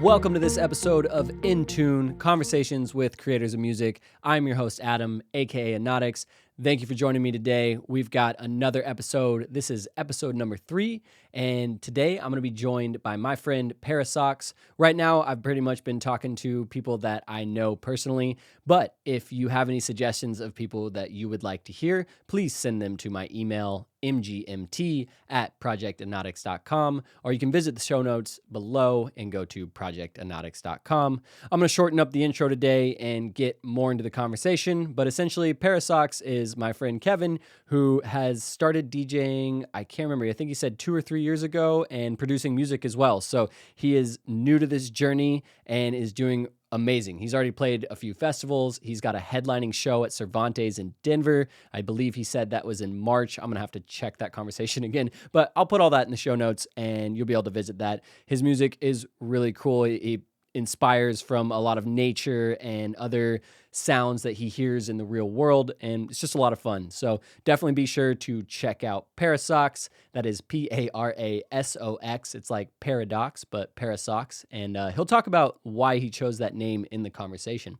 Welcome to this episode of In Tune, Conversations with Creators of Music. I'm your host, Adam, aka Anotix. Thank you for joining me today. We've got another episode. This is episode number 3, and today I'm going to be joined by my friend PARASOX. Right now, I've pretty much been talking to people that I know personally, but if you have any suggestions of people that you would like to hear, please send them to my email, mgmt@projectanotix.com, or you can visit the show notes below and go to projectanotix.com. I'm going to shorten up the intro today and get more into the conversation, but essentially PARASOX is my friend Kevin, who has started DJing, I can't remember, I think he said 2 or 3 years ago, and producing music as well. So he is new to this journey and is doing amazing. He's already played a few festivals. He's got a headlining show at Cervantes in Denver. I believe he said that was in March. I'm going to have to check that conversation again, but I'll put all that in the show notes and you'll be able to visit that. His music is really cool. He inspires from a lot of nature and other sounds that he hears in the real world, and it's just a lot of fun. So definitely be sure to check out PARASOX. That is PARASOX. It's like paradox, but PARASOX, and he'll talk about why he chose that name in the conversation.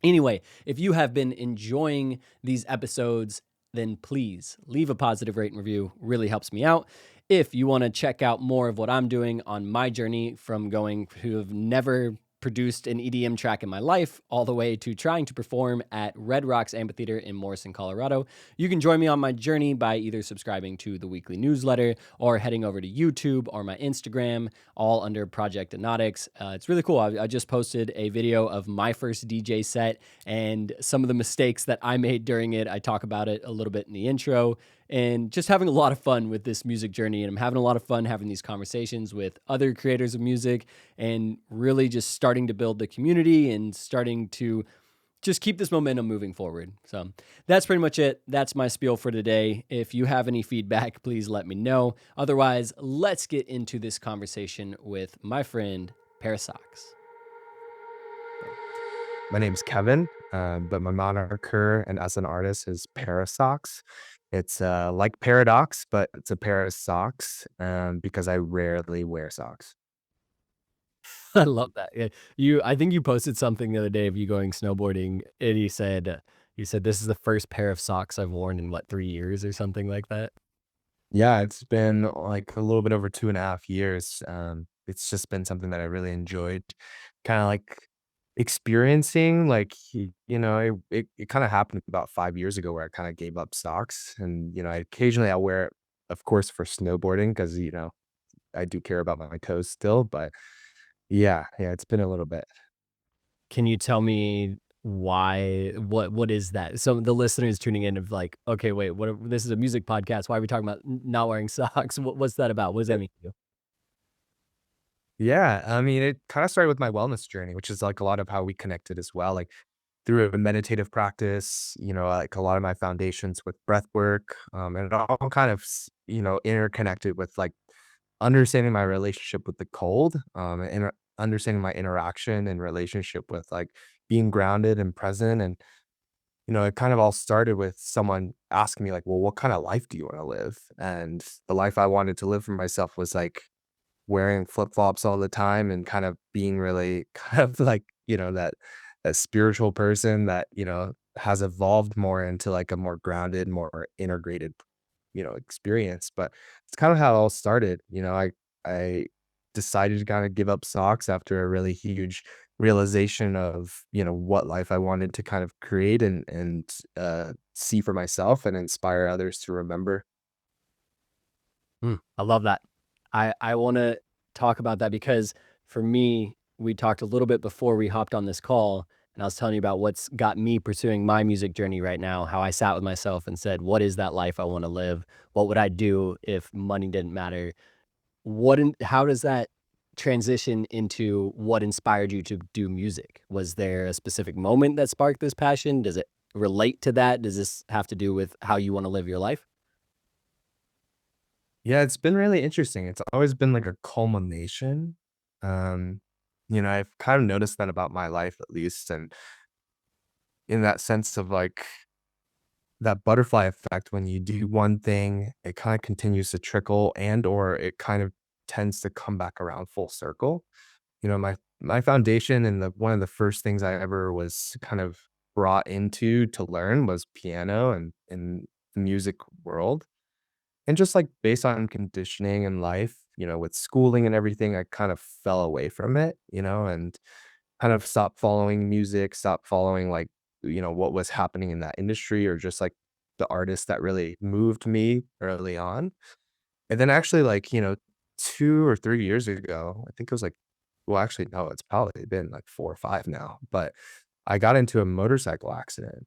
Anyway, if you have been enjoying these episodes, then please leave a positive rate and review. Really helps me out. If you want to check out more of what I'm doing on my journey from going to have never produced an EDM track in my life all the way to trying to perform at Red Rocks Amphitheater in Morrison, Colorado, you can join me on my journey by either subscribing to the weekly newsletter or heading over to YouTube or my Instagram, all under Project Anotix. It's really cool. I just posted a video of my first DJ set and some of the mistakes that I made during it. I talk about it a little bit in the intro, and just having a lot of fun with this music journey. And I'm having a lot of fun having these conversations with other creators of music and really just starting to build the community and starting to just keep this momentum moving forward. So that's pretty much it. That's my spiel for today. If you have any feedback, please let me know. Otherwise, let's get into this conversation with my friend PARASOX. My name's Kevin, but my moniker and as an artist is PARASOX. It's like paradox, but it's a pair of socks because I rarely wear socks. I love that. Yeah. I think you posted something the other day of you going snowboarding, and you said this is the first pair of socks I've worn in what, 3 years or something like that. Yeah, it's been like a little bit over 2.5 years. It's just been something that I really enjoyed, kind of like experiencing. Like it kind of happened about 5 years ago where I kind of gave up socks, and occasionally I wear it, of course, for snowboarding because I do care about my toes still, but yeah, it's been a little bit. Can you tell me why? What is that? So the listeners tuning in of like, okay, wait, this is a music podcast. Why are we talking about not wearing socks? What's that about? What does that mean to you? Yeah, I mean, it kind of started with my wellness journey, which is like a lot of how we connected as well. Like through a meditative practice, like a lot of my foundations with breath work, and it all kind of, interconnected with like understanding my relationship with the cold, and understanding my interaction and relationship with like being grounded and present. And, it kind of all started with someone asking me, like, well, what kind of life do you want to live? And the life I wanted to live for myself was like, wearing flip-flops all the time and kind of being really kind of like, that spiritual person that, has evolved more into like a more grounded, more integrated, experience. But it's kind of how it all started. I decided to kind of give up socks after a really huge realization of, what life I wanted to kind of create and see for myself and inspire others to remember. I love that. I want to talk about that because for me, we talked a little bit before we hopped on this call, and I was telling you about what's got me pursuing my music journey right now, how I sat with myself and said, what is that life I want to live? What would I do if money didn't matter? How does that transition into what inspired you to do music? Was there a specific moment that sparked this passion? Does it relate to that? Does this have to do with how you want to live your life? Yeah, it's been really interesting. It's always been like a culmination. Um, I've kind of noticed that about my life at least, and in that sense of like that butterfly effect when you do one thing, it kind of continues to trickle and or it kind of tends to come back around full circle. my foundation and the one of the first things I ever was kind of brought into to learn was piano and in the music world. And just, like, based on conditioning in life, with schooling and everything, I kind of fell away from it, and kind of stopped following music, stopped following, like, what was happening in that industry or just, like, the artists that really moved me early on. And then actually, like, 2 or 3 years ago, I think it was, like well, actually, no, it's probably been, like, 4 or 5 now, but I got into a motorcycle accident,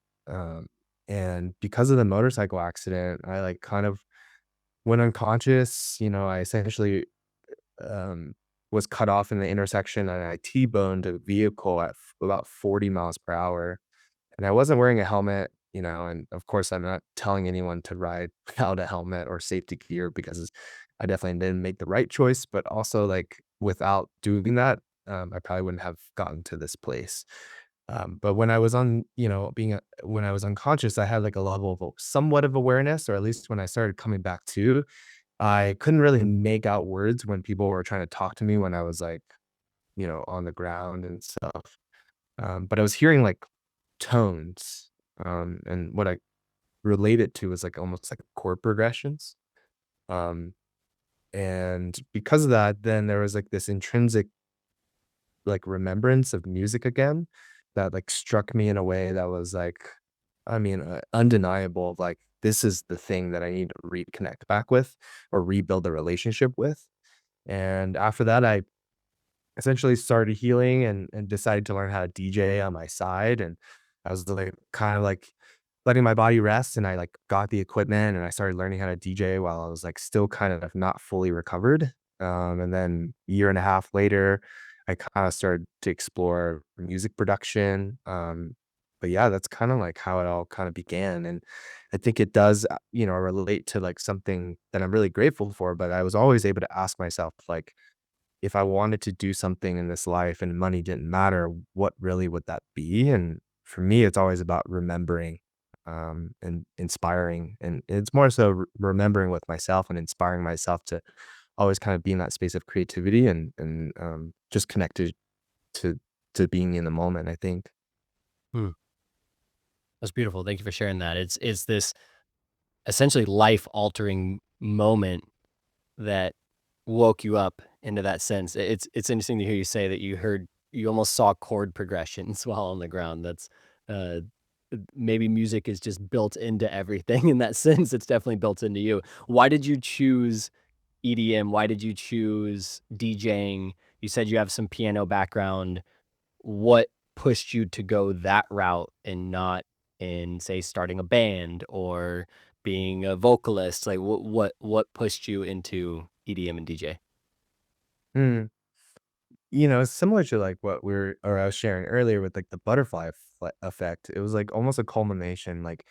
and because of the motorcycle accident, I, like, kind of went unconscious. I essentially, um, was cut off in the intersection, and I T-boned a vehicle at about 40 miles per hour, and I wasn't wearing a helmet, and of course, I'm not telling anyone to ride without a helmet or safety gear because I definitely didn't make the right choice, but also, like, without doing that, I probably wouldn't have gotten to this place. But when I was on, when I was unconscious, I had like a level of somewhat of awareness, or at least when I started coming back to, I couldn't really make out words when people were trying to talk to me when I was like, on the ground and stuff. But I was hearing like tones, and what I related to was like almost like chord progressions. Um, and because of that, then there was like this intrinsic like remembrance of music again that like struck me in a way that was like, I mean, undeniable. Like this is the thing that I need to reconnect back with or rebuild a relationship with. And after that, I essentially started healing and decided to learn how to DJ on my side, and I was, like, kind of, like, letting my body rest, and I, like, got the equipment, and I started learning how to DJ while I was, like, still kind of not fully recovered, and then a year and a half later, I kinda started to explore music production, but yeah, that's kinda, like, how it all kinda began, and I think it does, relate to, like, something that I'm really grateful for, but I was always able to ask myself, like, if I wanted to do something in this life and money didn't matter, what really would that be? And for me, it's always about remembering, and inspiring. And it's more so remembering with myself and inspiring myself to always kind of be in that space of creativity and just connected to being in the moment, I think. Hmm. That's beautiful. Thank you for sharing that. It's this essentially life altering moment that woke you up into that sense. It's interesting to hear you say that you almost saw chord progressions while on the ground. That's uh maybe music is just built into everything in that sense. It's definitely built into you. Why did you choose EDM? Why did you choose DJing? You said you have some piano background. What pushed you to go that route and not in, say, starting a band or being a vocalist? Like, what pushed you into EDM and DJ? Mm. It's similar to like what or I was sharing earlier with like the butterfly effect. It was like almost a culmination. Like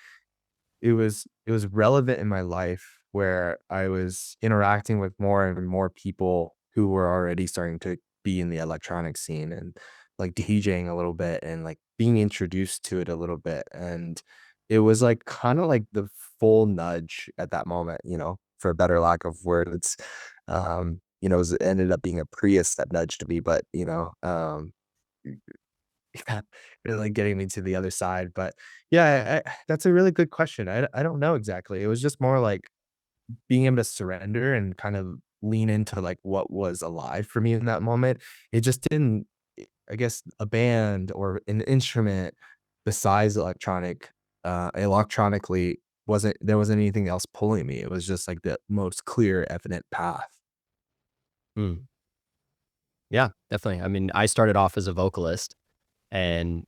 it was relevant in my life where I was interacting with more and more people who were already starting to be in the electronic scene and like DJing a little bit and like being introduced to it a little bit. And it was like kind of like the full nudge at that moment, for a better lack of words. It ended up being a Prius that nudged me, but yeah, really getting me to the other side, but yeah, that's a really good question. I don't know exactly. It was just more like being able to surrender and kind of lean into, like, what was alive for me in that moment. It just didn't I guess a band or an instrument besides electronically wasn't anything else pulling me. It was just, like, the most clear, evident path. Mm. Yeah, definitely. I mean, I started off as a vocalist and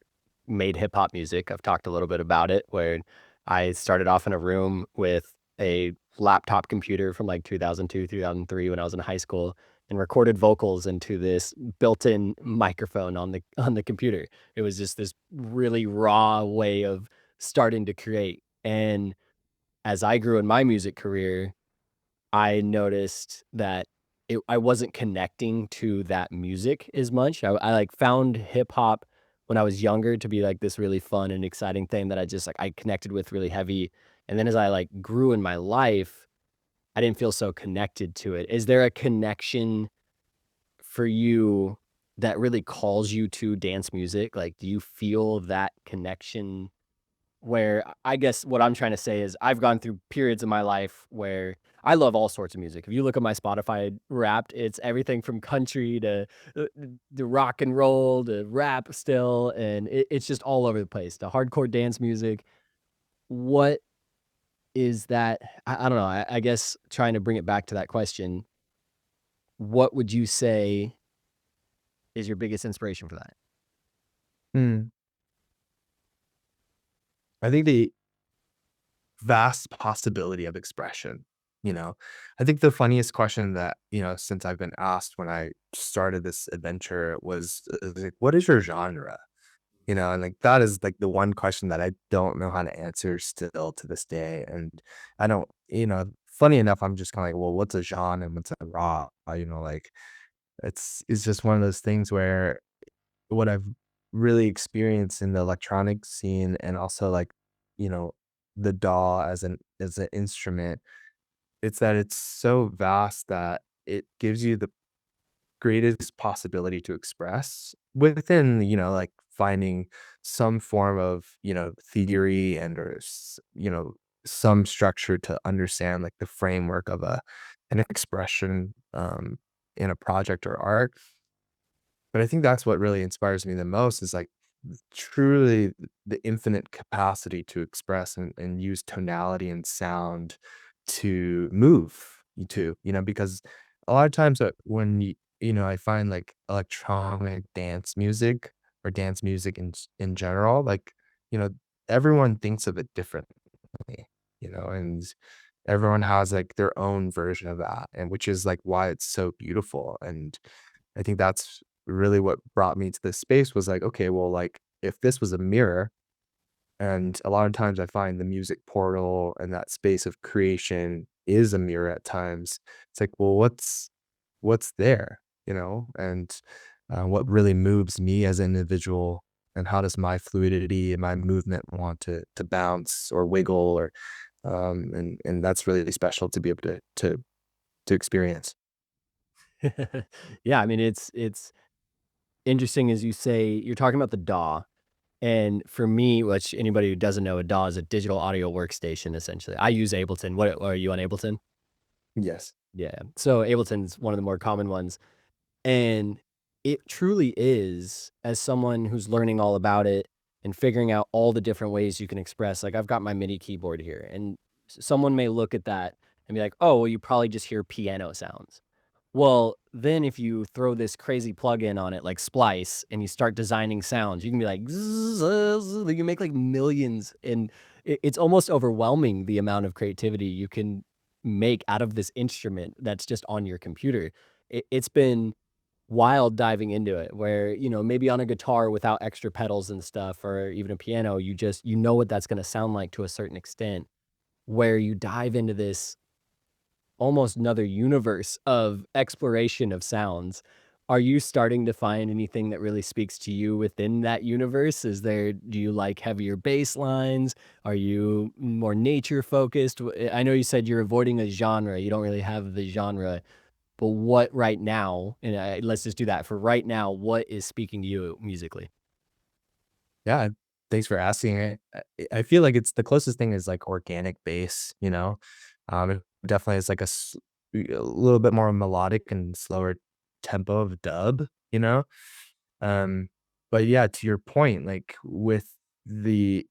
made hip hop music. I've talked a little bit about it where I started off in a room with a laptop computer from like 2002, 2003 when I was in high school and recorded vocals into this built-in microphone on the computer. It was just this really raw way of starting to create. And as I grew in my music career, I noticed that I wasn't connecting to that music as much. I, like, found hip hop when I was younger to be, like, this really fun and exciting thing that I just, like, I connected with really heavy, and then as I, like, grew in my life, I didn't feel so connected to it. Is there a connection for you that really calls you to dance music? Like, do you feel that connection where I guess what I'm trying to say is I've gone through periods in my life where I love all sorts of music. If you look at my Spotify Wrapped, it's everything from country to rock and roll to rap still, and it's just all over the place. The hardcore dance music. What is that? I don't know. I guess trying to bring it back to that question, what would you say is your biggest inspiration for that? Mm. I think the vast possibility of expression, you know? I think the funniest question that, since I've been asked when I started this adventure was, like, "What is your genre?" And, like, that is, like, the one question that I don't know how to answer still to this day, and I don't funny enough, I'm just kinda like, "Well, what's a genre and what's a raw?" Like, it's just one of those things where what I've really experienced in the electronic scene and also, like, you know, the DAW as an instrument, it's that it's so vast that it gives you the greatest possibility to express within, like, finding some form of, theory and or some structure to understand, like, the framework of an expression, in a project or art. But I think that's what really inspires me the most is, like, truly the infinite capacity to express and use tonality and sound to move you to, because a lot of times, when I find, like, electronic dance music or dance music in general, like, you know, everyone thinks of it differently, and everyone has, like, their own version of that, and which is, like, why it's so beautiful. And I think that's really what brought me to this space was like, okay, well, like, if this was a mirror, and a lot of times I find the music portal and that space of creation is a mirror at times. It's like, well, what's there, and what really moves me as an individual, and how does my fluidity and my movement want to bounce or wiggle or and that's really special to be able to experience. Yeah, I mean, it's interesting as you say you're talking about the DAW, and for me, which anybody who doesn't know, a DAW is a digital audio workstation, essentially. I use Ableton. What are you on Ableton? Yes. Yeah. So Ableton's one of the more common ones, and it truly is, as someone who's learning all about it and figuring out all the different ways you can express, like, I've got my MIDI keyboard here, and someone may look at that and be like, "Oh, well, you probably just hear piano sounds." Well, then if you throw this crazy plugin on it like Splice and you start designing sounds, you can be like, "Zzz," you can make like millions, and it's almost overwhelming the amount of creativity you can make out of this instrument that's just on your computer. It's been wild diving into it where, maybe on a guitar without extra pedals and stuff, or even a piano, you know what that's going to sound like to a certain extent, where you dive into this almost another universe of exploration of sounds. Are you starting to find anything that really speaks to you within that universe? Do you like heavier bass lines? Are you more nature focused? I know you said you're avoiding a genre. You don't really have the genre, but what right now, and let's just do that for right now, what is speaking to you musically? Yeah, thanks for asking it. I feel like it's the closest thing is, like, organic bass, it definitely is, like, a little bit more melodic and slower tempo of dub, you know? Um, but yeah, to your point, like, with the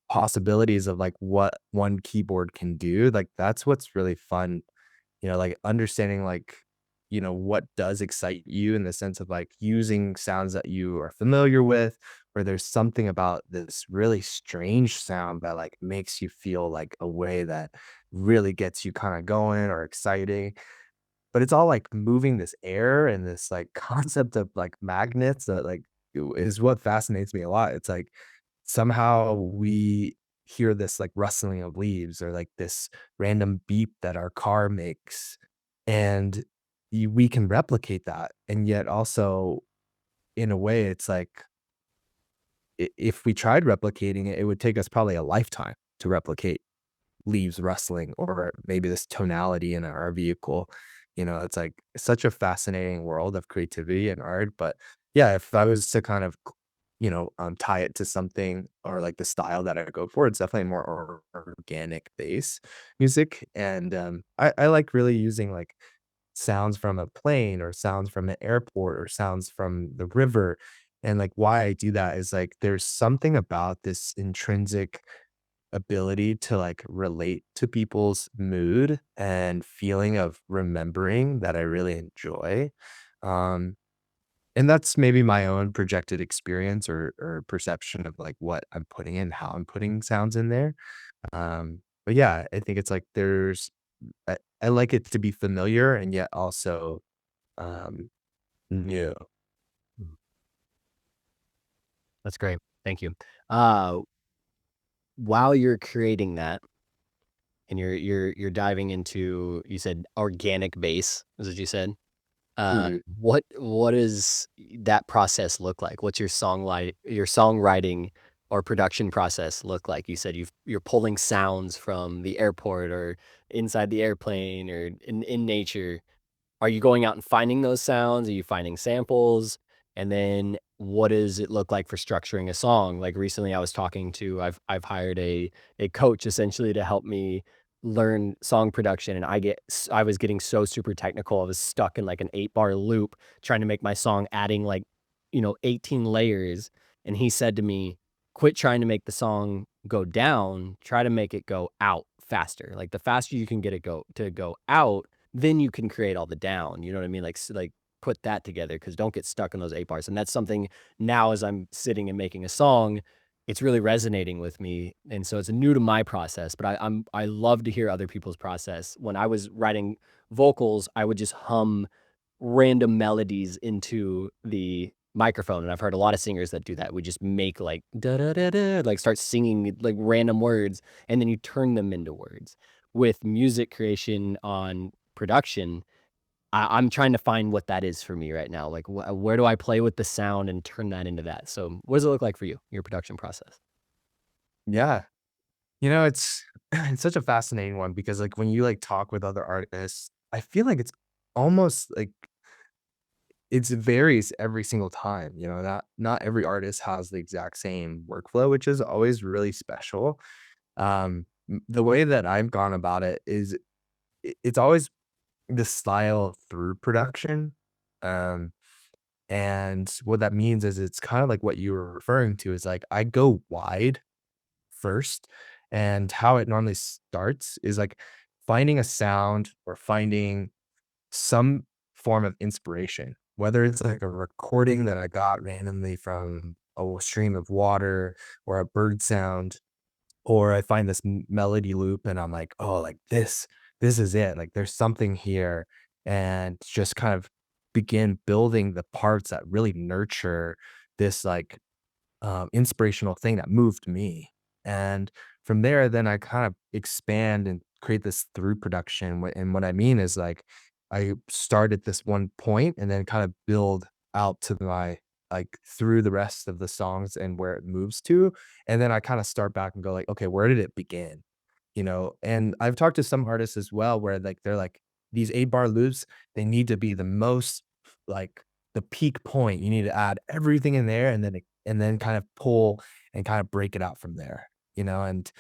possibilities of, like, what one keyboard can do, like, that's what's really fun, like, understanding, like, what does excite you in the sense of, like, using sounds that you are familiar with, or there's something about this really strange sound that, like, makes you feel, like, a way that really gets you kinda going or exciting. But it's all, like, moving this air and this, like, concept of, like, magnets that, like, is what fascinates me a lot. It's like, somehow we hear this, like, rustling of leaves or, like, this random beep that our car makes, and we can replicate that, and yet also, in a way, it's like, if we tried replicating it, it would take us probably a lifetime to replicate leaves rustling or maybe this tonality in our vehicle. It's like such a fascinating world of creativity and art, but Yeah, if I was to kind of, tie it to something or like the style that I go for, it's definitely more organic bass music. And I like really using like sounds from a plane or sounds from an airport or sounds from the river. And like why I do that is like there's something about this intrinsic ability to like relate to people's mood and feeling of remembering that I really enjoy. Um, and that's maybe my own projected experience or perception of, like, what I'm putting in, how I'm putting sounds in there. But yeah, I think it's like I like it to be familiar and yet also, um, new. Mhm. That's great. Thank you. Uh, while you're creating that and you're diving into, you said organic bass, is what you said? Mhm. What does that process look like? What's your songwriting or production process look like? You said you're pulling sounds from the airport or inside the airplane or in nature. Are you going out and finding those sounds? Are you finding samples? And then what does it look like for structuring a song? Like recently I was talking to I've hired a coach essentially to help me learn song production and I was getting so super technical. I was stuck in like an 8-bar loop trying to make my song adding like, 18 layers and he said to me, "Quit trying to make the song go down, try to make it go out faster." Like the faster you can get it go out, then you can create all the down, you know what I mean? Like, put that together because 'cause don't get stuck in those 8 bars, and that's something now as I'm sitting and making a song, it's really resonating with me, and so it's new to my process, but I love to hear other people's process. When I was writing vocals, I would just hum random melodies into the microphone, and I've heard a lot of singers that do that. We just make, like, "da da da da," like, start singing, like, random words, and then you turn them into words. With music creation on production, I'm trying to find what that is for me right now. Like, where do I play with the sound and turn that into that? So, what does it look like for you, your production process? Yeah. It's it's such a fascinating one because, like, when you, like, talk with other artists, I feel like it's almost like it varies every single time, not every artist has the exact same workflow, which is always really special. The way that I've gone about it is it's always the style through production. Um, and what that means is it's kind of like what you were referring to is like I go wide first, and how it normally starts is like finding a sound or finding some form of inspiration, whether it's like a recording that I got randomly from a stream of water or a bird sound, or I find this melody loop and I'm like, oh, like this is it. Like there's something here, and just kind of begin building the parts that really nurture this like inspirational thing that moved me. And from there, then I kind of expand and create this through production. And what I mean is like I start at this one point and then kind of build out to my like through the rest of the songs and where it moves to. And then I kind of start back and go like, okay, where did it begin? And I've talked to some artists as well where like they're like these 8-bar loops, they need to be the most like the peak point. You need to add everything in there and then kind of pull and kind of break it out from there, and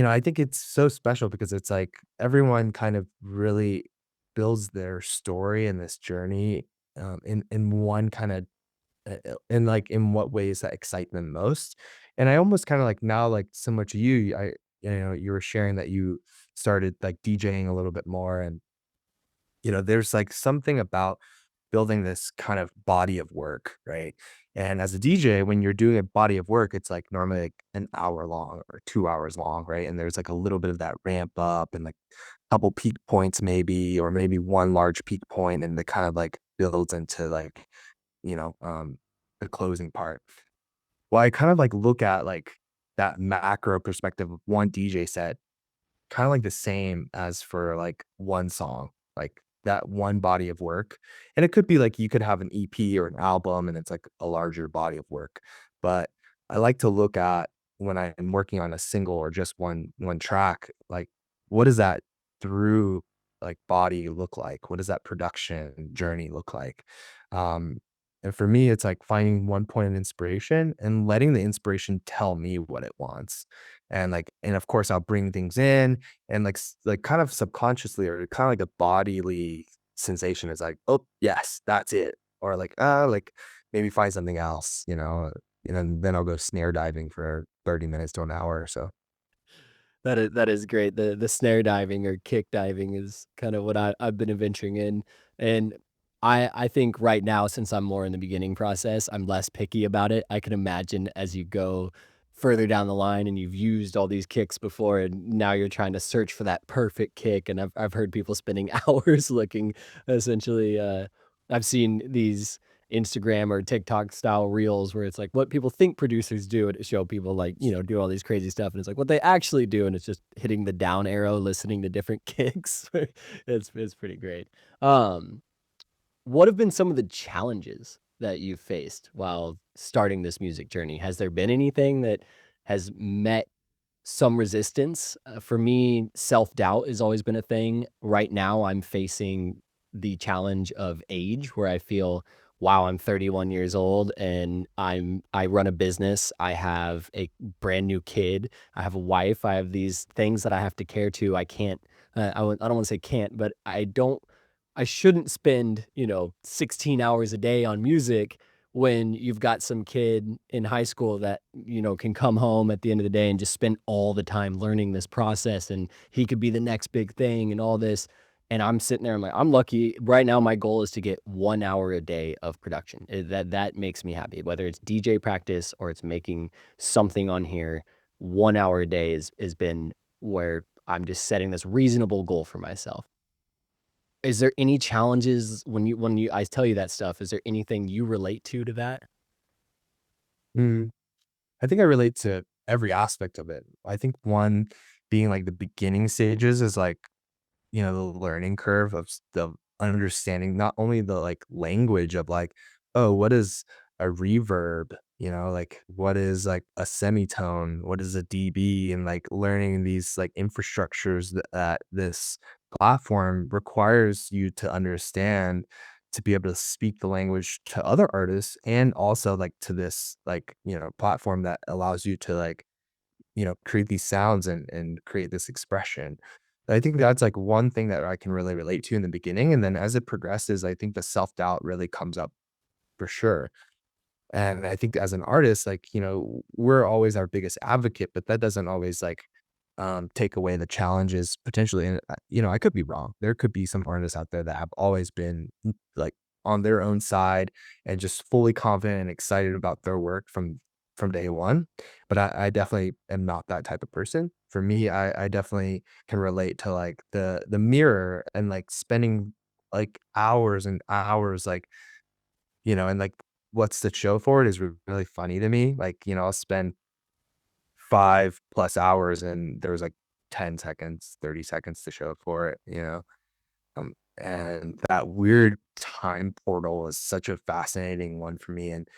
I think it's so special because it's like everyone kind of really builds their story and this journey in one kind of in like in what ways that excite them most. And I almost kind of like now, like similar to you, you were sharing that you started like DJing a little bit more, and there's like something about building this kind of body of work, right? And as a DJ, when you're doing a body of work, it's like normally like an hour long or 2 hours long, right? And there's like a little bit of that ramp up and like a couple peak points, maybe, or maybe one large peak point, and it kind of like builds into like, you know, um, the closing part. Well, I kind of like look at like that macro perspective of one DJ set kinda like the same as for, like, one song, like, that one body of work, and it could be, like, you could have an EP or an album, and it's, like, a larger body of work, but I like to look at when I'm working on a single or just one track, like, what does that through, like, body look like? What does that production journey look like? Um And for me, it's like finding one point of inspiration and letting the inspiration tell me what it wants. And of course I'll bring things in and like kind of subconsciously or kind of like a bodily sensation is like, oh yes, that's it. Or like maybe find something else, and then I'll go snare diving for 30 minutes to an hour or so. That is great. The snare diving or kick diving is kind of what I've been adventuring in, and I think right now, since I'm more in the beginning process, I'm less picky about it. I can imagine as you go further down the line and you've used all these kicks before, and now you're trying to search for that perfect kick, and I've heard people spending hours looking essentially, I've seen these Instagram or TikTok style reels where it's like what people think producers do and it show people like, do all these crazy stuff and it's like what they actually do and it's just hitting the down arrow, listening to different kicks. It's pretty great. Um, what have been some of the challenges that you've faced while starting this music journey? Has there been anything that has met some resistance. For me, self-doubt has always been a thing. Right now, I'm facing the challenge of age where I feel, wow, I'm 31 years old and I run a business. I have a brand new kid. I have a wife. I have these things that I have to care to. I can't I don't want to say can't, but I shouldn't spend, 16 hours a day on music when you've got some kid in high school that, can come home at the end of the day and just spend all the time learning this process and he could be the next big thing and all this. And I'm sitting there, I'm like, I'm lucky. Right now, my goal is to get 1 hour a day of production. That makes me happy. Whether it's DJ practice or it's making something on here, 1 hour a day has been where I'm just setting this reasonable goal for myself. Is there any challenges when I tell you that stuff, is there anything you relate to that? Mm, I think I relate to every aspect of it. I think one being like the beginning stages is like, the learning curve of the understanding not only the like language of like, oh, what is a reverb? Like what is like a semitone? What is a dB? And like learning these like infrastructures that this platform requires you to understand to be able to speak the language to other artists and also like to this like, platform that allows you to like create these sounds and create this expression. I think that's like one thing that I can really relate to in the beginning. And then as it progresses, I think the self-doubt really comes up for sure. And I think as an artist, like, we're always our biggest advocate, but that doesn't always like take away the challenges potentially. And, I could be wrong. There could be some artists out there that have always been like on their own side and just fully confident and excited about their work from day one. But I definitely am not that type of person. For me, I definitely can relate to like the mirror and like spending like hours and hours like and like what's the show for it is really funny to me. Like, I'll spend 5 plus hours and there was like 10 seconds, 30 seconds to show for it. And that weird time portal is such a fascinating one for me. And,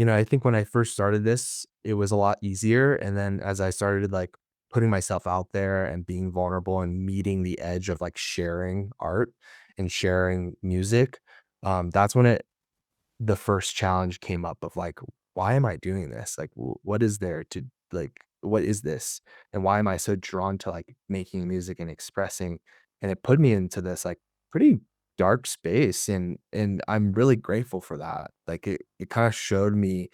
I think when I first started this, it was a lot easier. And then as I started like putting myself out there and being vulnerable and meeting the edge of like sharing art and sharing music, that's when the first challenge came up of like, why am I doing this? Like, what is there to like, what is this? And why am I so drawn to like making music and expressing? And it put me into this like pretty dark space. And I'm really grateful for that. Like it kind of showed me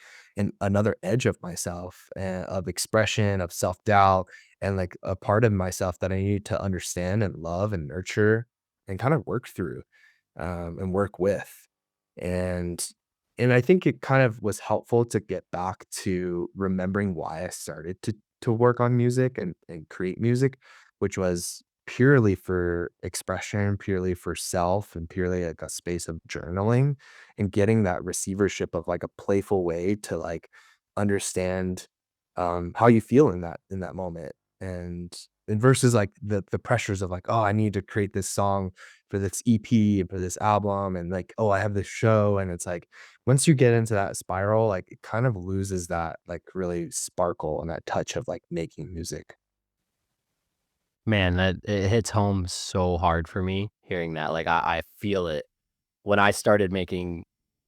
another edge of myself and of expression, of self-doubt, and like a part of myself that I need to understand and love and nurture and kind of work through and work with. And and I think it kind of was helpful to get back to remembering why I started to work on music and create music, which was purely for expression, purely for self, and purely like a space of journaling and getting that receivership of like a playful way to like understand how you feel in that moment. And versus like the pressures of like, oh, I need to create this song for this EP and for this album and like, oh, I have this show. And it's like once you get into that spiral, like it kind of loses that like really sparkle and that touch of like making music. Man, that it hits home so hard for me hearing that. Like I feel it when I started making.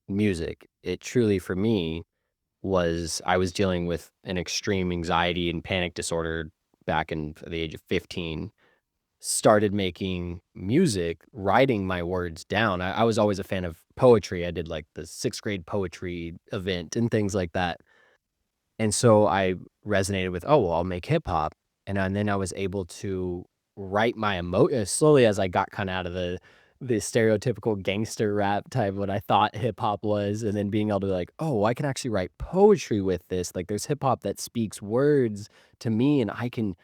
music. It truly, for me, was I was dealing with an extreme anxiety and panic disorder back in the age of 15. Started making music, writing my words down. I was always a fan of poetry. I did like the sixth grade poetry event and things like that. And so I resonated with, "Oh, well, I'll make hip hop." And then I was able to write my slowly as I got kinda out of the stereotypical gangster rap type, what I thought hip hop was, and then being able to like, "Oh, I can actually write poetry with this." Like, there's hip hop that speaks words to me, and I can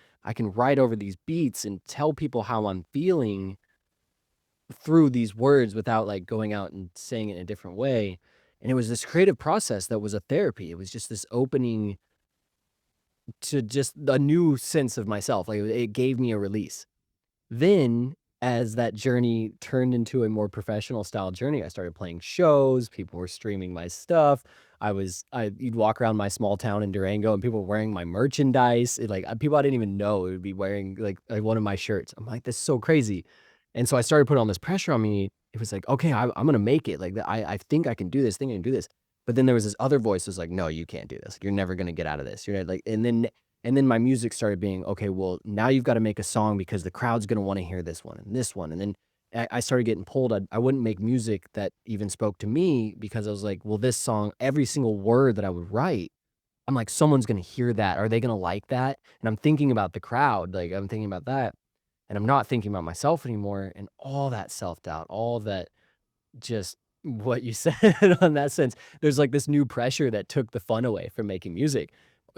write over these beats and tell people how I'm feeling through these words without, like, going out and saying it in a different way. And it was this creative process that was a therapy. It was just this opening to just a new sense of myself, like, it gave me a release. Then, as that journey turned into a more professional style journey, I started playing shows, people were streaming my stuff. You'd walk around my small town in Durango, and people were wearing my merchandise, people I didn't even know would be wearing, like, one of my shirts. I'm like, "This is so crazy." And so I started putting all this pressure on me. It was like, "Okay, I'm gonna make it, like, I think I can do this, think I can do this." But then there was this other voice that was like, "No, you can't do this. You're never gonna get out of this. You're not like," and then my music started being, "Okay, well, now you've gotta make a song because the crowd's gonna wanna hear this one and this one," and then I started getting pulled. I wouldn't make music that even spoke to me because I was like, "Well, this song," every single word that I would write, I'm like, "Someone's gonna hear that. Are they gonna like that?" And I'm thinking about the crowd, like, I'm thinking about that, and I'm not thinking about myself anymore, and all that self-doubt, all that just what you said on that sense. There's, like, this new pressure that took the fun away from making music,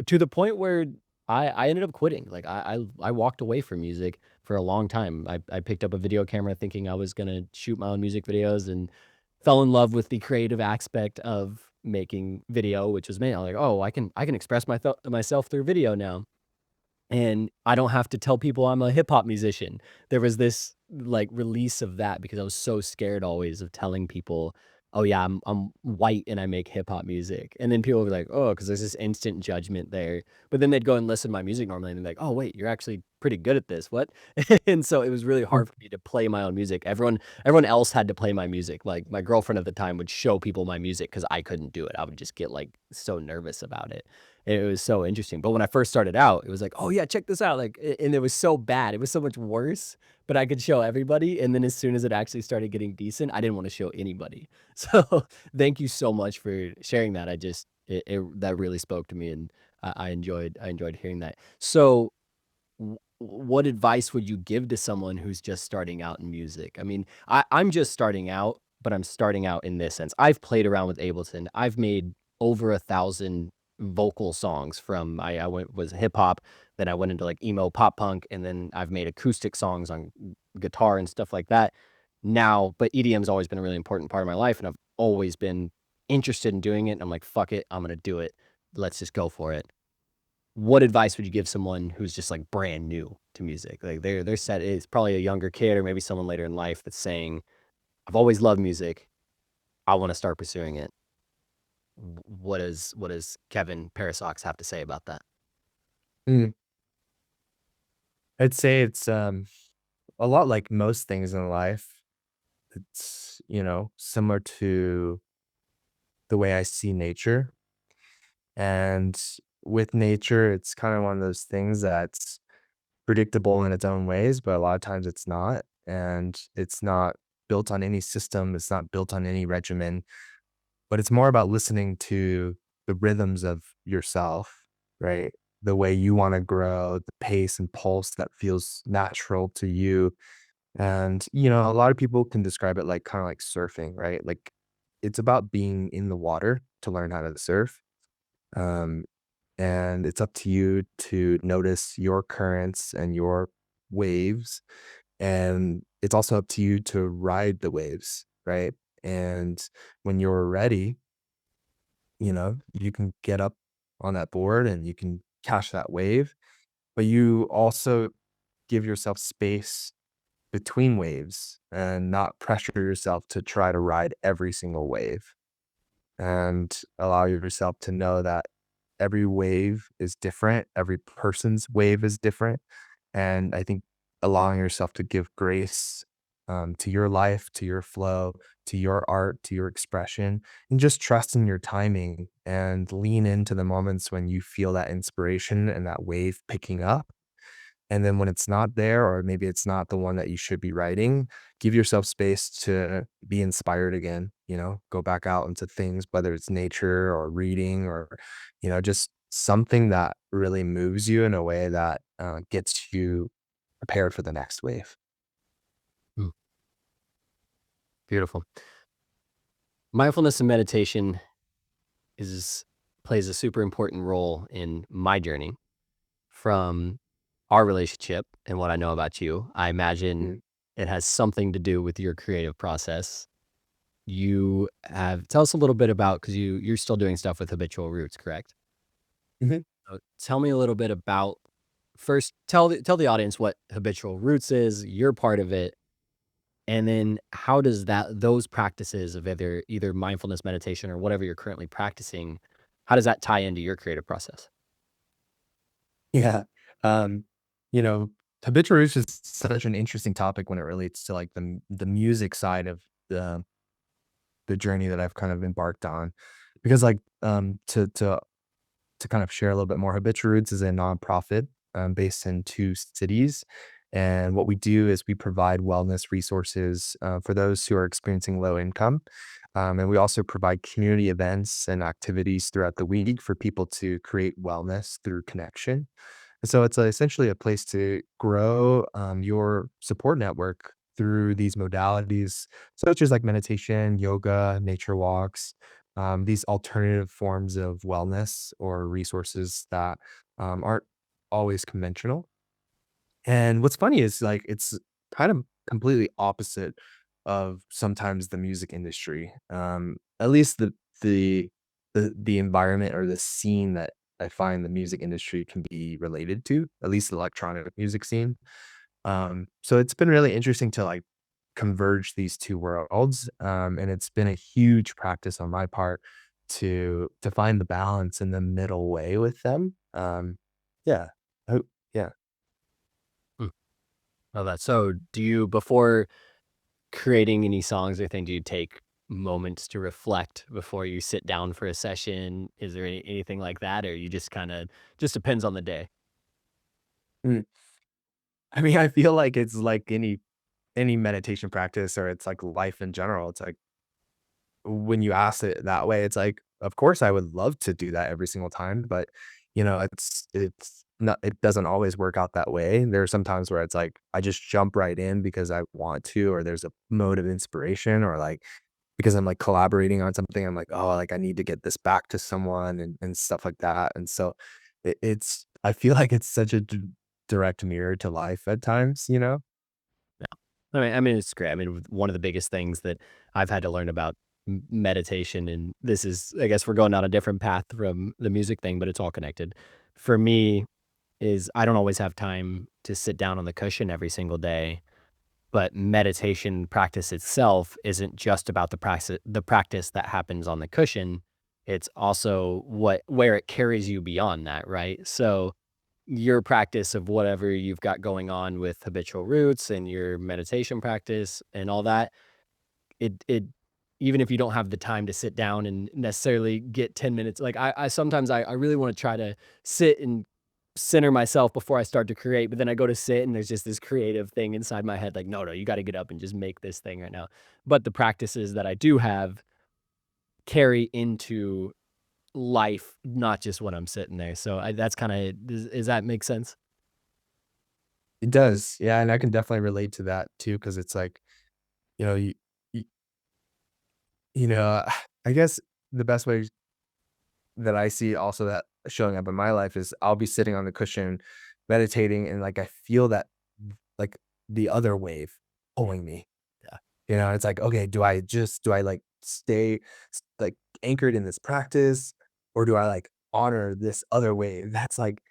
to the point where I ended up quitting. Like, I walked away from music for a long time. I picked up a video camera thinking I was gonna shoot my own music videos and fell in love with the creative aspect of making video, which was me. I'm like, "Oh, I can express myself through video now." And I don't have to tell people I'm a hip hop musician. There was this, like, release of that because I was so scared always of telling people, "Oh, yeah, I'm white and I make hip hop music." And then people would be like, "Oh," because there's this instant judgment there. But then they'd go and listen to my music normally and they'd be like, "Oh, wait, you're actually pretty good at this. What?" And so it was really hard for me to play my own music. Everyone else had to play my music. Like, my girlfriend at the time would show people my music because I couldn't do it. I would just get, like, so nervous about it. It was so interesting. But when I first started out, it was like, "Oh, yeah, check this out." Like, and it was so bad. It was so much worse, but I could show everybody, and then as soon as it actually started getting decent, I didn't wanna show anybody. So, thank you so much for sharing that. I just it that really spoke to me, and I enjoyed hearing that. So, what advice would you give to someone who's just starting out in music? I mean, I'm just starting out, but I'm starting out in this sense. I've played around with Ableton. I've made over 1,000 vocal songs from I went was hip hop, then I went into like emo pop punk, and then I've made acoustic songs on guitar and stuff like that. Now, but EDM's always been a really important part of my life, and I've always been interested in doing it. And I'm like, fuck it, I'm gonna do it. Let's just go for it. What advice would you give someone who's just, like, brand new to music? Like, they're set it's probably a younger kid or maybe someone later in life that's saying, "I've always loved music. I wanna start pursuing it." What does Kevin PARASOX have to say about that? Mm. I'd say it's, a lot like most things in life. It's, similar to the way I see nature. And with nature, it's kind of one of those things that's predictable in its own ways, but a lot of times it's not. And it's not built on any system, it's not built on any regimen, but it's more about listening to the rhythms of yourself, right? The way you want to grow, the pace and pulse that feels natural to you. And, a lot of people can describe it like kind of like surfing, right? Like it's about being in the water to learn how to surf. Um, and it's up to you to notice your currents and your waves. And it's also up to you to ride the waves, right? And when you're ready, you can get up on that board and you can catch that wave, but you also give yourself space between waves and not pressure yourself to try to ride every single wave and allow yourself to know that every wave is different, every person's wave is different. And I think allowing yourself to give grace to your life, to your flow, to your art, to your expression, and just trust in your timing and lean into the moments when you feel that inspiration and that wave picking up. And then when it's not there, or maybe it's not the one that you should be writing, give yourself space to be inspired again, go back out into things, whether it's nature or reading or, just something that really moves you in a way that gets you prepared for the next wave. Mm, beautiful. Mindfulness and meditation is plays a super important role in my journey from our relationship and what I know about you. I imagine Mm. it has something to do with your creative process. You have tell us a little bit about because you're still doing stuff with habitual roots, correct? Mhm. So tell me a little bit about first. Tell the audience what habitual roots is. You're part of it, and then how does those practices of either mindfulness meditation or whatever you're currently practicing, how does that tie into your creative process? Yeah. Um, you know, habitual use is such an interesting topic when it relates to like the music side of the the journey that I've kind of embarked on. Because like to kind of share a little bit more, Habitual Roots is a nonprofit based in two cities. And what we do is we provide wellness resources for those who are experiencing low income. And we also provide community events and activities throughout the week for people to create wellness through connection. And so it's essentially a place to grow your support network through these modalities, such as like meditation, yoga, nature walks, these alternative forms of wellness or resources that aren't always conventional. And what's funny is like it's kind of completely opposite of sometimes the music industry. At least the the environment or the scene that I find the music industry can be related to, at least the electronic music scene. So it's been really interesting to like converge these two worlds. And it's been a huge practice on my part to find the balance in the middle way with them. Yeah. Yeah. Mm, love that. So, do you before creating any songs or anything, do you take moments to reflect before you sit down for a session? Is there anything like that, or you just kind of just depends on the day? Mm. I mean, I feel like it's like any meditation practice or it's like life in general. It's like when you ask it that way, it's like, of course, I would love to do that every single time, but it's not. It doesn't always work out that way. There are some times where it's like I just jump right in because I want to, or there's a mode of inspiration, or like because I'm like collaborating on something. I'm like, oh, like I need to get this back to someone and stuff like that. And so it's I feel like it's such a direct mirror to life at times. Yeah. I mean, it's great. I mean, one of the biggest things that I've had to learn about meditation, and this is, I guess, we're going down a different path from the music thing, but it's all connected. For me, is I don't always have time to sit down on the cushion every single day. But meditation practice itself isn't just about the practice that happens on the cushion. It's also where it carries you beyond that, right? So your practice of whatever you've got going on with habitual roots and your meditation practice and all that, it even if you don't have the time to sit down and necessarily get 10 minutes, like I sometimes I really want to try to sit and center myself before I start to create, but then I go to sit and there's just this creative thing inside my head like, no, no, you got to get up and just make this thing right now. But the practices that I do have carry into life, not just when I'm sitting there. So that's kind of, does that make sense? It does, yeah, and I can definitely relate to that too, because it's like, you know, you you know, I guess the best way that I see also that showing up in my life is I'll be sitting on the cushion meditating and like I feel that like the other wave pulling me. Yeah. It's like, okay, do I like stay like anchored in this practice or do I like honor this other wave that's like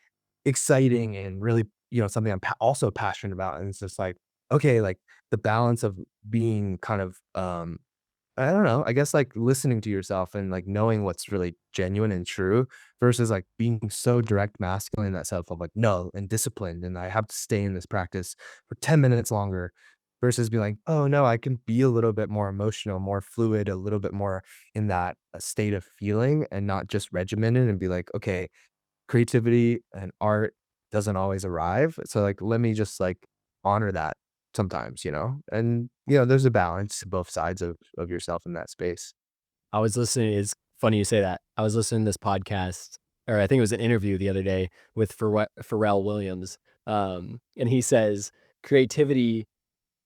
exciting and really, something I'm also passionate about. And it's just like, okay, like the balance of being kind of, I don't know, I guess like listening to yourself and like knowing what's really genuine and true versus like being so direct masculine in that self of like, no, and disciplined. And I have to stay in this practice for 10 minutes longer. versus being like, "Oh, no, I can be a little bit more emotional, more fluid, a little bit more in that, state of feeling and not just regimented," and be like, "Okay, creativity and art doesn't always arrive. So, like, let me just, like, honor that sometimes," you know? And, there's a balance to both sides of yourself in that space. I was listening it's funny you say that. I was listening to this podcast, or I think it was an interview the other day with Pharrell Williams, and he says, "Creativity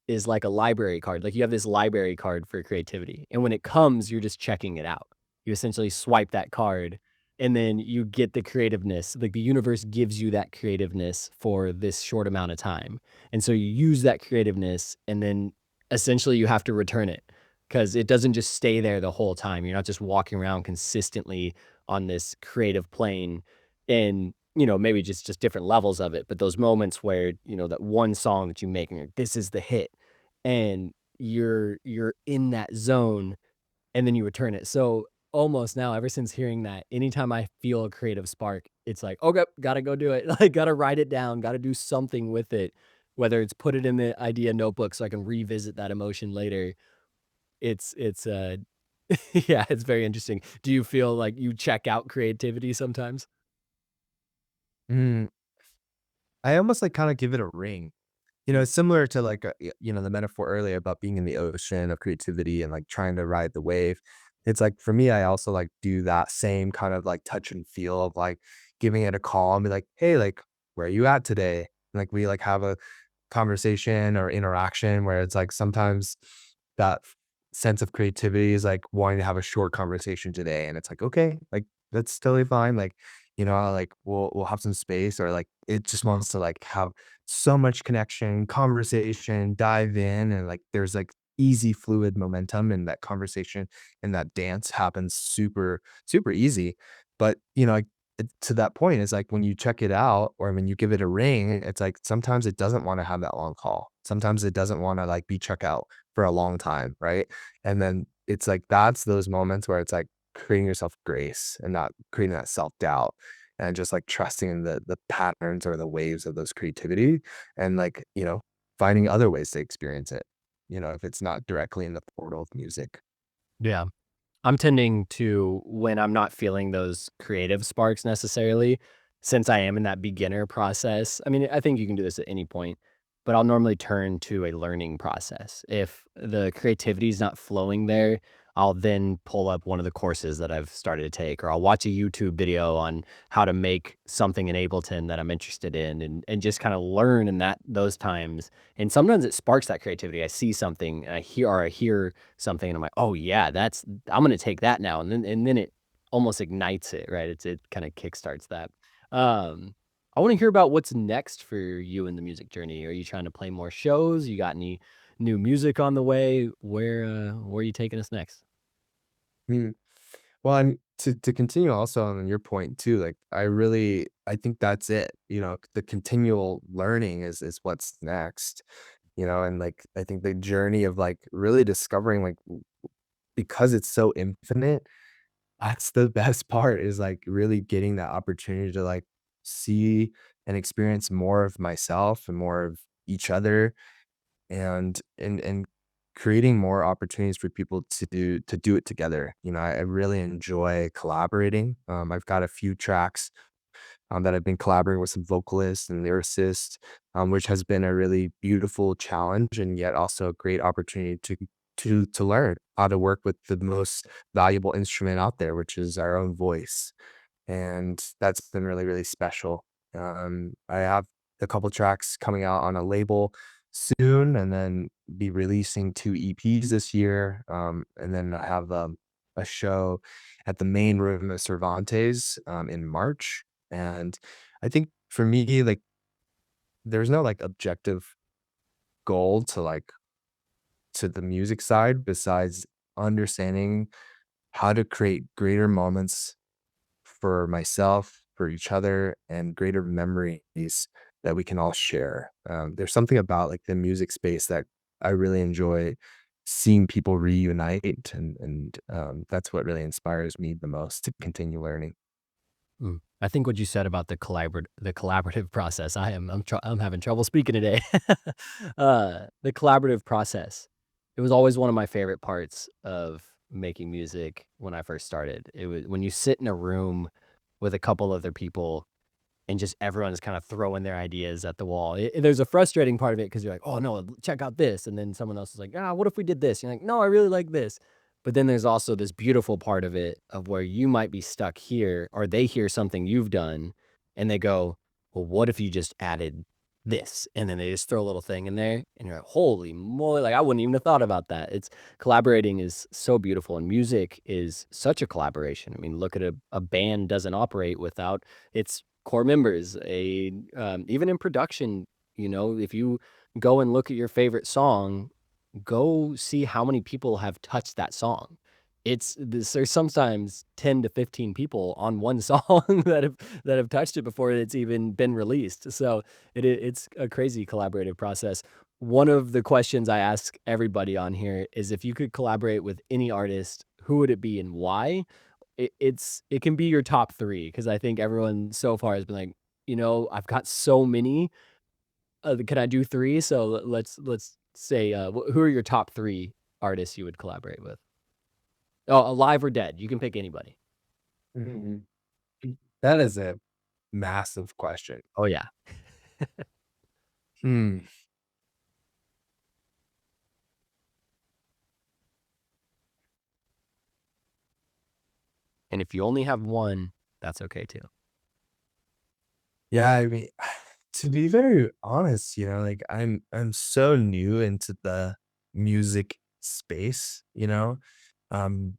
is like a library card. Like, you have this library card for creativity, and when it comes, you're just checking it out. You essentially swipe that card, and then you get the creativeness. Like, the universe gives you that creativeness for this short amount of time, and so you use that creativeness, and then essentially you have to return it because it doesn't just stay there the whole time. You're not just walking around consistently on this creative plane and, maybe just different levels of it, but those moments where, that one song that you make and you're, "This is the hit," and you're in that zone, and then you return it. So, almost now, ever since hearing that, anytime I feel a creative spark, it's like, "Okay, gotta go do it." Like, gotta write it down, gotta do something with it, whether it's put it in the idea notebook so I can revisit that emotion later. It's yeah, it's very interesting. Do you feel like you check out creativity sometimes? Mm, I almost, like, kinda give it a ring. It's similar to, like, the metaphor earlier about being in the ocean of creativity and, like, trying to ride the wave. It's like, for me, I also, like, do that same kind of, like, touch and feel of, like, giving it a call and be like, "Hey, like, where are you at today?" And, like, we, like, have a conversation or interaction where it's like sometimes that sense of creativity is like wanting to have a short conversation today, and it's like, okay, like that's totally fine. Like, like we'll have some space, or like it just wants to like have so much connection, conversation, dive in, and like there's like easy fluid momentum in that conversation, and that dance happens super, super easy. But like to that point is like when you check it out or when you give it a ring, it's like sometimes it doesn't want to have that long call. Sometimes it doesn't want to like be check out for a long time, right? And then it's like that's those moments where it's like creating yourself grace and not creating that self-doubt and just like trusting in the patterns or the waves of those creativity and like, finding other ways to experience it, if it's not directly in the portal of music. Yeah. I'm tending to, when I'm not feeling those creative sparks necessarily, since I am in that beginner process. I mean, I think you can do this at any point, but I'll normally turn to a learning process. If the creativity is not flowing there, I'll then pull up one of the courses that I've started to take, or I'll watch a YouTube video on how to make something in Ableton that I'm interested in, and just kind of learn in those times. And sometimes it sparks that creativity. I see something and I hear something and I'm like, "Oh yeah, I'm gonna take that now." And then it almost ignites it, right? It kind of kickstarts that. Um, I want to hear about what's next for you in the music journey. Are you trying to play more shows? You got any new music on the way? Where are you taking us next? Mm. Well, and to continue also on your point too, like I think that's it. The continual learning is what's next. And like I think the journey of like really discovering like because it's so infinite, that's the best part is like really getting that opportunity to like see and experience more of myself and more of each other and creating more opportunities for people to do it together. I really enjoy collaborating. I've got a few tracks that I've been collaborating with some vocalists and lyricists, which has been a really beautiful challenge and yet also a great opportunity to learn how to work with the most valuable instrument out there, which is our own voice. And that's been really, really special. I have a couple tracks coming out on a label soon, and then be releasing 2 EPs this year. And then I have a show at the main room of Cervantes in March. And I think for me, like, there's no like objective goal to like to the music side besides understanding how to create greater moments for myself, for each other, and greater memories that we can all share. There's something about like the music space that I really enjoy seeing people reunite, and that's what really inspires me the most to continue learning. Mm. I think what you said about the collaborative process, I'm having trouble speaking today. The collaborative process, it was always one of my favorite parts of making music when I first started. It was when you sit in a room with a couple other people and just everyone's kind of throwing their ideas at the wall. There's a frustrating part of it because you're like, "Oh, no, check out this," and then someone else is like, "Ah, what if we did this?" You're like, "No, I really like this." But then there's also this beautiful part of it of where you might be stuck here or they hear something you've done and they go, "Well, what if you just added this?" And then they just throw a little thing in there and you're like, "Holy moly, like I wouldn't even have thought about that." It's collaborating is so beautiful and music is such a collaboration. I mean, look at a band doesn't operate without its core members. Even in production, if you go and look at your favorite song, go see how many people have touched that song. There's sometimes 10 to 15 people on one song that have touched it before it's even been released. So it's a crazy collaborative process. One of the questions I ask everybody on here is if you could collaborate with any artist, who would it be and why? It can be your top 3 because I think everyone so far has been like, "I've got so many, can I do 3?" So let's say, who are your top 3 artists you would collaborate with? Oh, alive or dead, you can pick anybody. Mhm. That is a massive question. Oh, yeah, Hmm. and if you only have 1, that's okay too. Yeah, I mean, to be very honest, like I'm so new into the music space, um,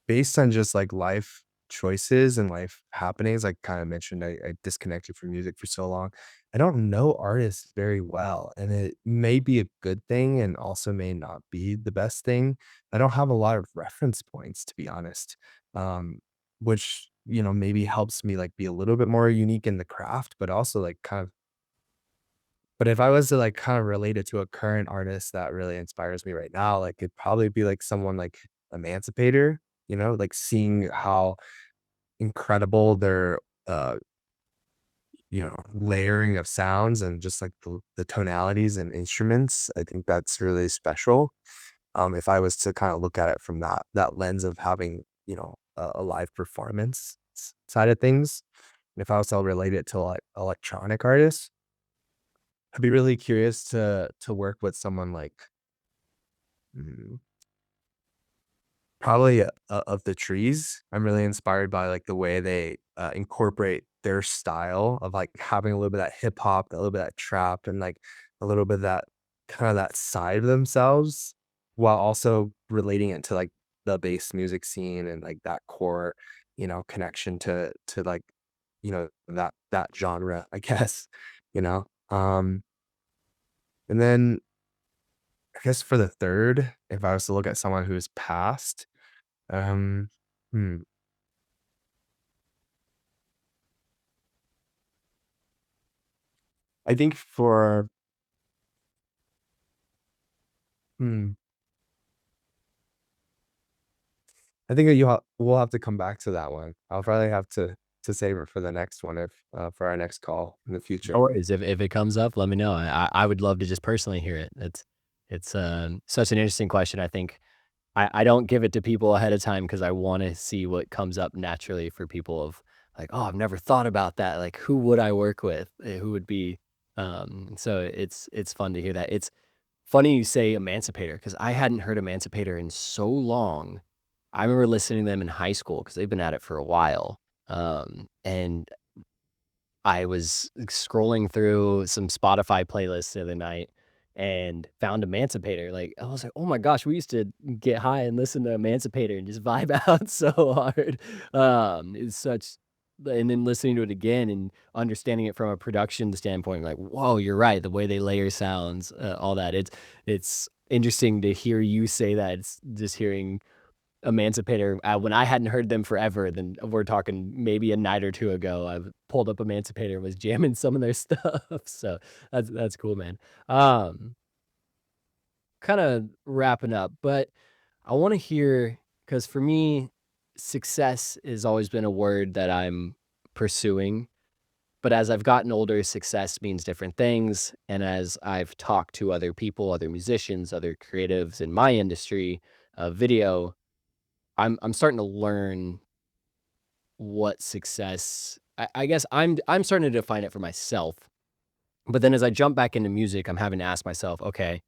based on just like life choices and life happenings. Like kind of mentioned, I disconnected from music for so long. I don't know artists very well, and it may be a good thing, and also may not be the best thing. I don't have a lot of reference points, to be honest. Um, which maybe helps me like be a little bit more unique in the craft, but also like kind of but if I was to like kind of relate it to a current artist that really inspires me right now, like it'd probably be like someone like Emancipator, like seeing how incredible their uh layering of sounds and just like the tonalities and instruments. I think that's really special. If I was to kind of look at it from that lens of having, a live performance side of things. If I was to relate it to like electronic artists, I'd be really curious to work with someone like mm, probably of the trees. I'm really inspired by like the way they incorporate their style of like having a little bit of that hip hop, a little bit of that trap, and like a little bit of that kind of that side of themselves, while also relating it to like the bass music scene and like that core, connection to like that genre, I guess, you know. And then I guess for the third, if I was to look at someone who's passed, um, hmm, I think for hmm, I think that we'll have to come back to that one. I'll probably have to save it for the next one if for our next call in the No future. worries, if it comes up, let me know. I would love to just personally hear it. It's such an interesting question, I think I don't give it to people ahead of time because I wanna see what comes up naturally for people of like, "Oh, I've never thought about that." Like, who would I work with? Who would be so it's fun to hear that. It's funny you say Emancipator because I hadn't heard Emancipator in so long. I remember listening to them in high school because 'cause they've been at it for a while, and I was scrolling through some Spotify playlists the other night and found Emancipator. Like, I was like, "Oh my gosh, we used to get high and listen to Emancipator and just vibe out so hard." It's such and then listening to it again and understanding it from a production standpoint, like, "Whoa, you're right, the way they layer sounds, all that." It's interesting to hear you say that. It's just hearing Emancipator, when I hadn't heard them forever, then we're talking maybe a night or 2 ago, I pulled up Emancipator and was jamming some of their stuff, so that's cool, man. Um, Kinda wrapping up, but I wanna hear, because for me, success has always been a word that I'm pursuing. But as I've gotten older, success means different things. And as I've talked to other people, other musicians, other creatives in my industry of video, I'm starting to learn what success. I guess I'm starting to define it for myself. But then as I jump back into music, I'm having to ask myself, okay,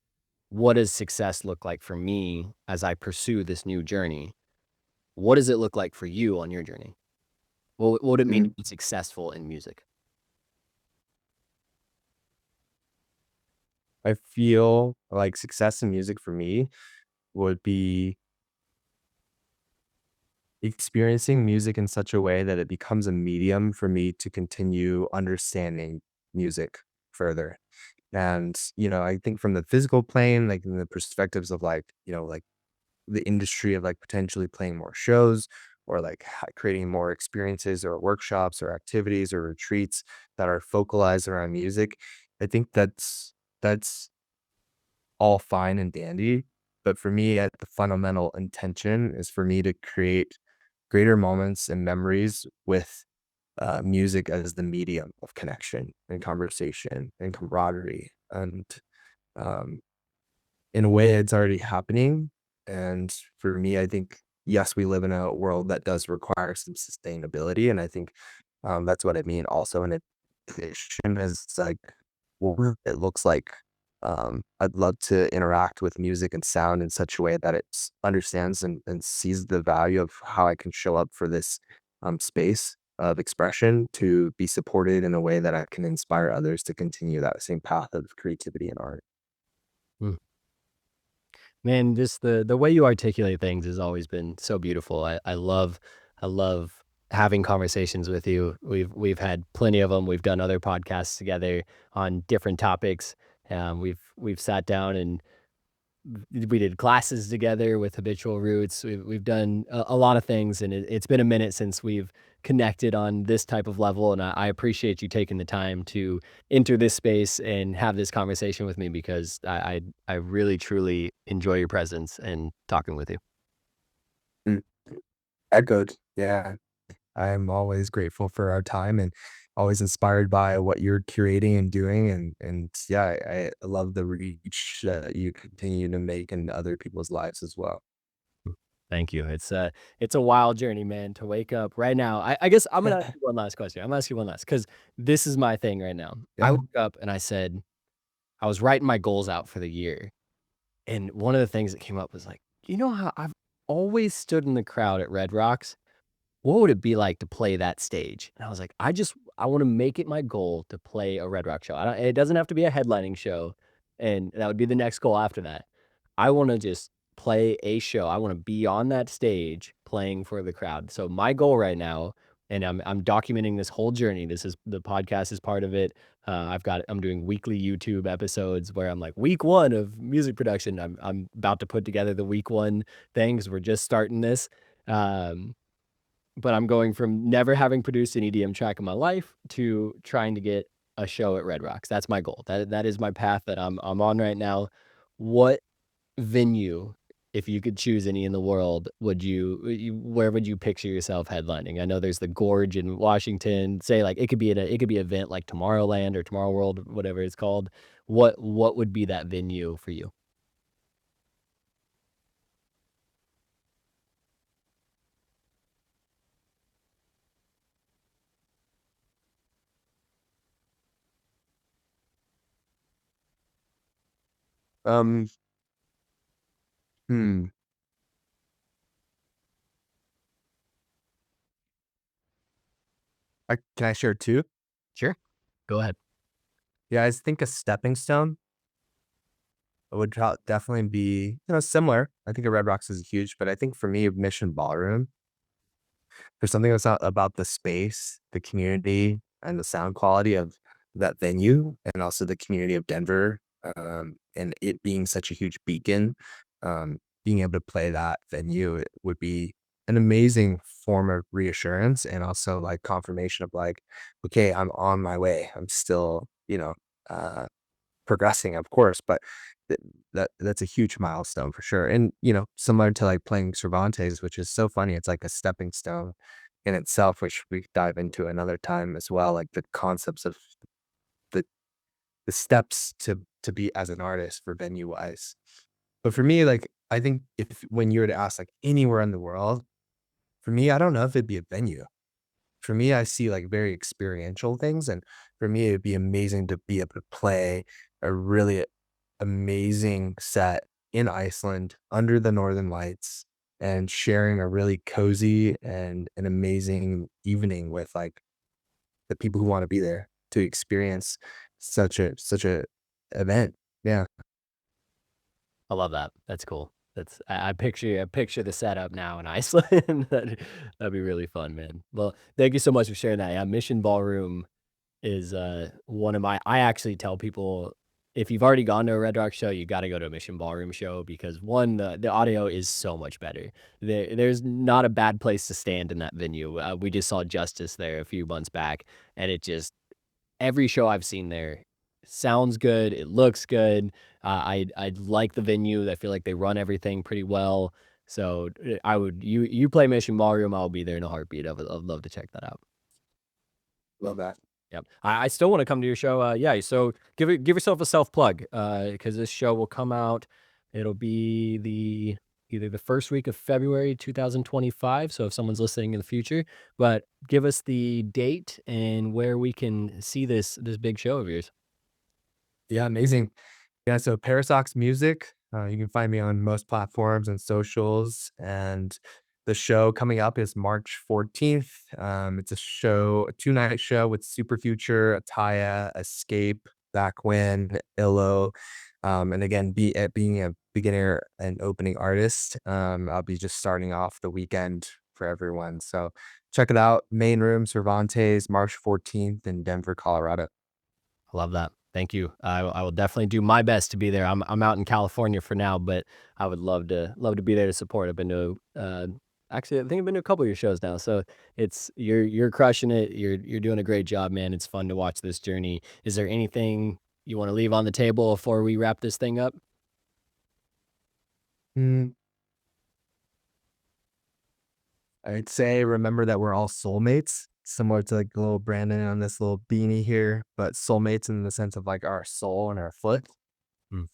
what does success look like for me as I pursue this new journey? What does it look like for you on your journey? What would it mean to Mm. be successful in music? I feel like success in music for me would be experiencing music in such a way that it becomes a medium for me to continue understanding music further. And, I think from the physical plane, like in the perspectives of like, like the industry of like potentially playing more shows or like creating more experiences or workshops or activities or retreats that are focalized around music. I think that's all fine and dandy. But for me, at the fundamental intention is for me to create greater moments and memories with music as the medium of connection and conversation and camaraderie. And um, in a way, it's already happening. And for me, I think, yes, we live in a world that does require some sustainability. And I think that's what I mean also in addition is like what it looks like. I'd love to interact with music and sound in such a way that it understands and sees the value of how I can show up for this space of expression to be supported in a way that I can inspire others to continue that same path of creativity and art. Mm. Man, just the way you articulate things has always been so beautiful. I love having conversations with you. We've had plenty of them. We've done other podcasts together on different topics. We've sat down and we did classes together with Habitual Roots. We've done a lot of things, and it's been a minute since we've connected on this type of level. And I appreciate you taking the time to enter this space and have this conversation with me because I really truly enjoy your presence and talking with you. Mm, echoed. Yeah. I'm always grateful for our time and always inspired by what you're curating and doing. And yeah, I love the reach that you continue to make in other people's lives as well. Thank you. It's a wild journey, man, to wake up right now. I guess I'm gonna ask you one last question. I'm gonna ask you one last because this is my thing right now. I Yeah. woke up and I said I was writing my goals out for the year. And one of the things that came up was like, you know how I've always stood in the crowd at Red Rocks? What would it be like to play that stage? And I was like, I wanna make it my goal to play a Red Rock show. I don't it doesn't have to be a headlining show, and that would be the next goal after that. I wanna just play a show. I wanna be on that stage playing for the crowd. So my goal right now, and I'm documenting this whole journey. This is the podcast is part of it. I'm doing weekly YouTube episodes where I'm like, week 1 of music production. I'm about to put together the week 1 thing 'cause we're just starting this. Um but I'm going from never having produced an EDM track in my life to trying to get a show at Red Rocks. That's my goal. That is my path that I'm on right now. What venue, if you could choose any in the world, where would you picture yourself headlining? I know there's the Gorge in Washington. Say like it could be an event like Tomorrowland or Tomorrow World, whatever it's called. What would be that venue for you? Um, hmm. Can I share two? Sure. Go ahead. Yeah, I think a stepping stone would definitely be, similar. I think a Red Rocks is huge, but I think for me, Mission Ballroom. There's something that's not about the space, the community, and the sound quality of that venue, and also the community of Denver, and it being such a huge beacon. Being able to play that venue, it would be an amazing form of reassurance and also like confirmation of like, okay, I'm on my way. I'm still, uh, progressing, of course, but that's a huge milestone for sure. And similar to like playing Cervantes, which is so funny. It's like a stepping stone in itself, which we could dive into another time as well, like the concepts of the the steps to be as an artist for venue wise. But for me, like I think if when you were to ask like anywhere in the world, for me, I don't know if it'd be a venue. For me, I see like very experiential things, and for me, it'd be amazing to be able to play a really amazing set in Iceland under the northern lights and sharing a really cozy and an amazing evening with like the people who want to be there to experience such a event. Yeah. I love that. That's cool. I picture the setup now in Iceland. That'd be really fun, man. Well, thank you so much for sharing that. Yeah, Mission Ballroom is one of my I actually tell people if you've already gone to a Red Rock show, you got to go to a Mission Ballroom show because one, the audio is so much better. There's not a bad place to stand in that venue. We just saw Justice there a few months back, and it just every show I've seen there sounds good. It looks good. I like the venue. I feel like they run everything pretty well. So I would you play Mission Ballroom, I'll be there in a heartbeat. I'd love to check that out. Love that. Yep. I still wanna come to your show, yeah, so give yourself a self plug, because this show will come out it'll be either the first week of February 2025, so if someone's listening in the future, but give us the date and where we can see this big show of yours. Yeah, amazing. Yeah, so PARASOX Music, you can find me on most platforms and socials, and the show coming up is March 14th. It's a 2-night show with Super Future, Ataya, Escape, Backwind, Illo, and again, being a beginner and opening artist, I'll be just starting off the weekend for everyone. So check it out. Main room, Cervantes, March 14th in Denver, Colorado. I love that. Thank you. I will definitely do my best to be there. I'm out in California for now, but I would love to be there to support. I've been to actually I think I've been to a couple of your shows now. So it's you're crushing it. You're doing a great job, man. It's fun to watch this journey. Is there anything you want to leave on the table before we wrap this thing up? Mm, I'd say remember that we're all soulmates, similar to like the little Brandon on this little beanie here, but soulmates in the sense of like our soul and our foot. Mm.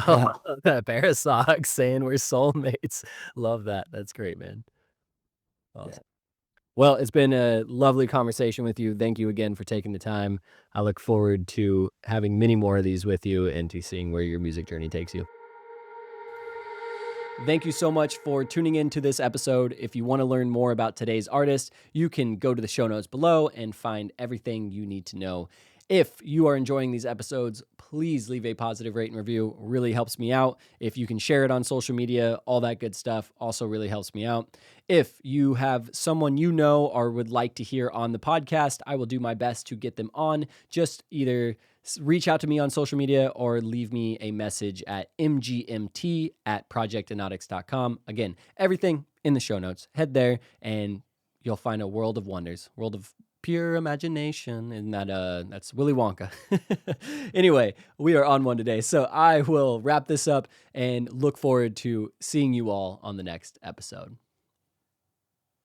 Yeah. Oh, that Parasocks saying we're soulmates. Love that. That's great, man. Yeah. Awesome. Well, it's been a lovely conversation with you. Thank you again for taking the time. I look forward to having many more of these with you and to seeing where your music journey takes you. Thank you so much for tuning in to this episode. If you want to learn more about today's artist, you can go to the show notes below and find everything you need to know. If you are enjoying these episodes, please leave a positive rate and review. It really helps me out. If you can share it on social media, all that good stuff also really helps me out. If you have someone you know or would like to hear on the podcast, I will do my best to get them on. Just either reach out to me on social media or leave me a message at mgmt@projectanautics.com. Again, everything in the show notes. Head there and you'll find a world of wonders, world of pure imagination. And that's Willy Wonka. Anyway, we are on one today. So I will wrap this up and look forward to seeing you all on the next episode.